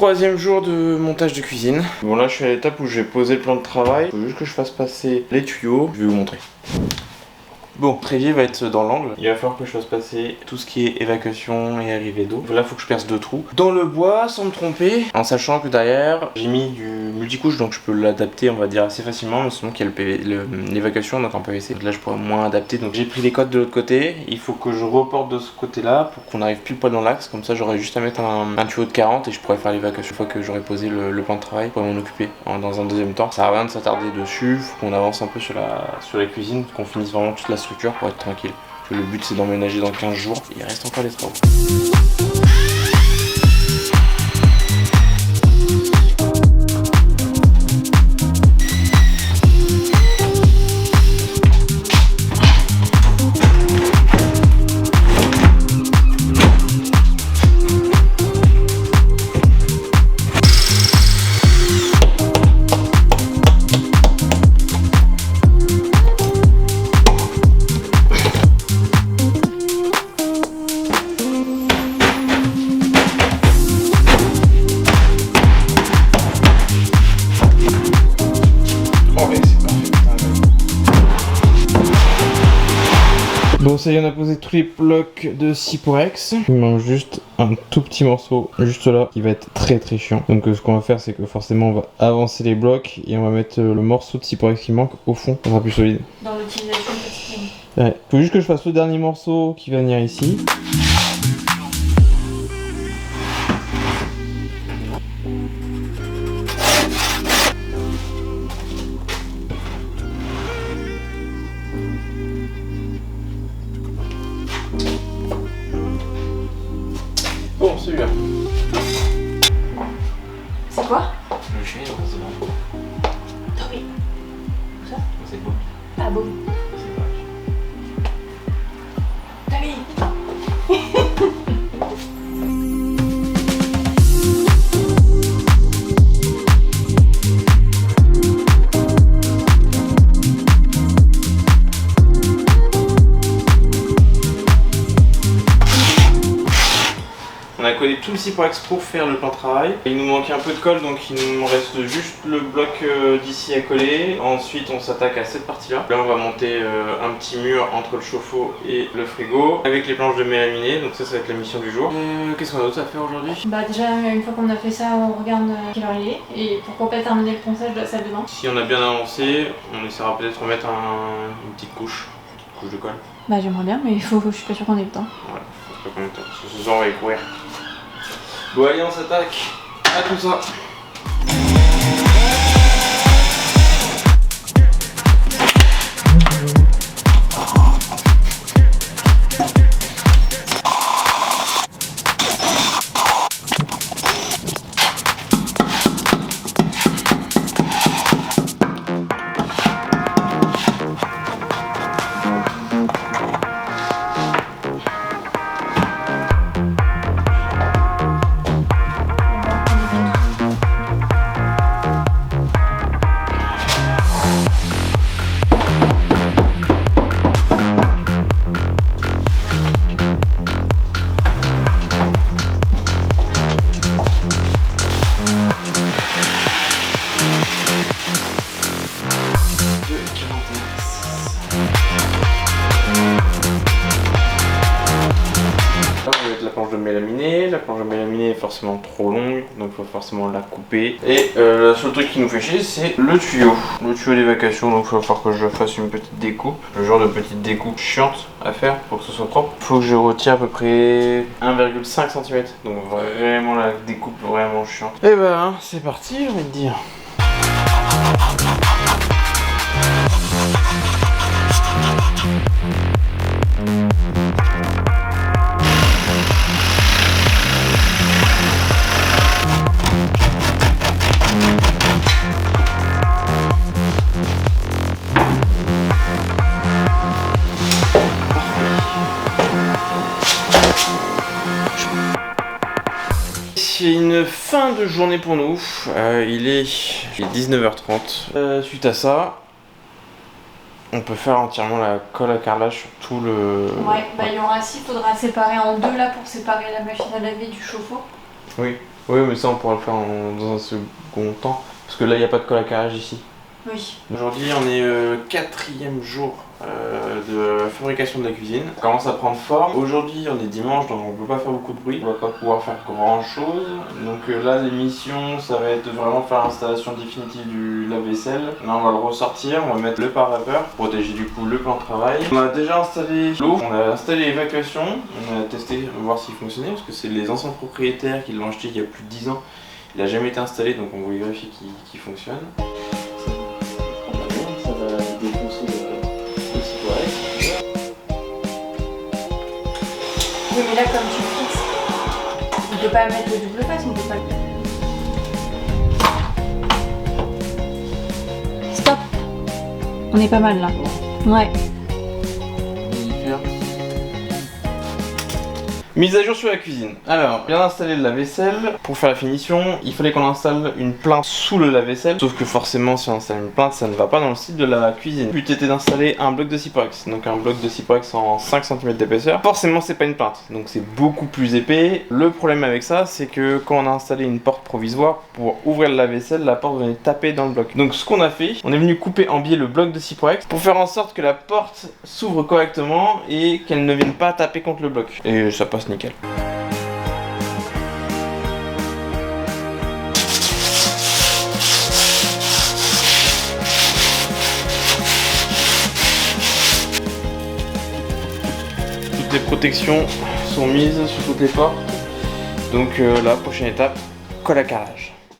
Troisième jour de montage de cuisine. Bon là je suis à l'étape où j'ai posé le plan de travail. Il faut juste que je fasse passer les tuyaux. Je vais vous montrer. Bon, Trévier va être dans l'angle. Il va falloir que je fasse passer tout ce qui est évacuation et arrivée d'eau. Là, il faut que je perce 2 trous dans le bois sans me tromper. En sachant que derrière, j'ai mis du multicouche donc je peux l'adapter, on va dire, assez facilement. Mais sinon, qu'il y a l'évacuation donc en PVC. Donc là, je pourrais moins adapter. Donc j'ai pris les cotes de l'autre côté. Il faut que je reporte de ce côté-là pour qu'on arrive pile poil dans l'axe. Comme ça, j'aurai juste à mettre un tuyau de 40 et je pourrais faire l'évacuation une fois que j'aurai posé le plan de travail pour m'en occuper dans un deuxième temps. Ça sert à rien de s'attarder dessus. Faut qu'on avance un peu sur la cuisine, qu'on finisse vraiment toute la structure pour être tranquille. Parce que le but c'est d'emménager dans 15 jours. Il reste encore des travaux. Bon, ça y est, on a posé tous les blocs de Cyporex. Il manque juste un tout petit morceau, juste là, qui va être très chiant. Donc ce qu'on va faire, c'est que forcément on va avancer les blocs et on va mettre le morceau de Cyporex qui manque au fond, ça sera plus solide. Dans l'utilisation quotidienne. Ouais, faut juste que je fasse le dernier morceau qui va venir ici. Bon, celui-là. C'est quoi? Le chien, c'est bon. Ah oui. Ça? C'est beau. Ah bon. C'est Dali. On a collé tout le Cyporex pour faire le plan de travail. Il nous manquait un peu de colle donc il nous reste juste le bloc d'ici à coller. Ensuite on s'attaque à cette partie là. Là on va monter un petit mur entre le chauffe-eau et le frigo avec les planches de mélaminé. Donc ça va être la mission du jour. Qu'est-ce qu'on a d'autre à faire aujourd'hui? Bah déjà une fois qu'on a fait ça on regarde quelle heure il est et pourquoi pas terminer le ponçage de la salle de bain. Si on a bien avancé, on essaiera peut-être de remettre une petite couche de colle. Bah j'aimerais bien mais je suis pas sûre qu'on ait le temps. Ouais, je sais pas combien de temps, parce que ce soir on va y courir. Bon allez on s'attaque à tout ça. La planche de mélaminé est forcément trop longue, donc il faut forcément la couper. Et le seul truc qui nous fait chier, c'est le tuyau d'évacuation. Donc il va falloir que je fasse une petite découpe, le genre de petite découpe chiante à faire pour que ce soit propre. Il faut que je retire à peu près 1,5 cm, donc vraiment la découpe vraiment chiante. Et ben c'est parti, j'ai envie de dire. C'est une fin de journée pour nous. Il est 19h30. Suite à ça, on peut faire entièrement la colle à carrelage sur tout le... Ouais, bah il y aura il faudra séparer en deux là pour séparer la machine à laver du chauffe-eau. Oui, Oui, mais ça on pourra le faire dans un second temps. Parce que là, il n'y a pas de colle à carrelage ici. Oui. Aujourd'hui, on est 4e jour de fabrication de la cuisine. Ça commence à prendre forme. Aujourd'hui, on est dimanche, donc on ne peut pas faire beaucoup de bruit. On va pas pouvoir faire grand chose. Donc là, l'émission, ça va être vraiment faire l'installation définitive du lave-vaisselle. Là, on va le ressortir. On va mettre le pare-vapeur pour protéger du coup le plan de travail. On a déjà installé l'eau. On a installé l'évacuation. On a testé, voir s'il fonctionnait. Parce que c'est les anciens propriétaires qui l'ont acheté il y a plus de 10 ans. Il n'a jamais été installé, donc on va vérifier qu'il fonctionne. Ça va défoncer le Ciporex. Oui, mais là, comme tu le fixes, on peut pas mettre le double face, on peut pas. Stop. On est pas mal là. Ouais. Mise à jour sur la cuisine. Alors, bien installer le lave-vaisselle. Pour faire la finition, il fallait qu'on installe une plainte sous le lave-vaisselle. Sauf que forcément, si on installe une plainte, ça ne va pas dans le style de la cuisine. Le but était d'installer un bloc de Ciporex. Donc un bloc de Ciporex en 5 cm d'épaisseur. Forcément, c'est pas une plainte. Donc c'est beaucoup plus épais. Le problème avec ça, c'est que quand on a installé une porte provisoire, pour ouvrir le lave-vaisselle, la porte venait taper dans le bloc. Donc ce qu'on a fait, on est venu couper en biais le bloc de Ciporex pour faire en sorte que la porte s'ouvre correctement et qu'elle ne vienne pas taper contre le bloc. Et ça passe nickel. Toutes les protections sont mises sur toutes les portes. Donc la prochaine étape, colle à carrelage.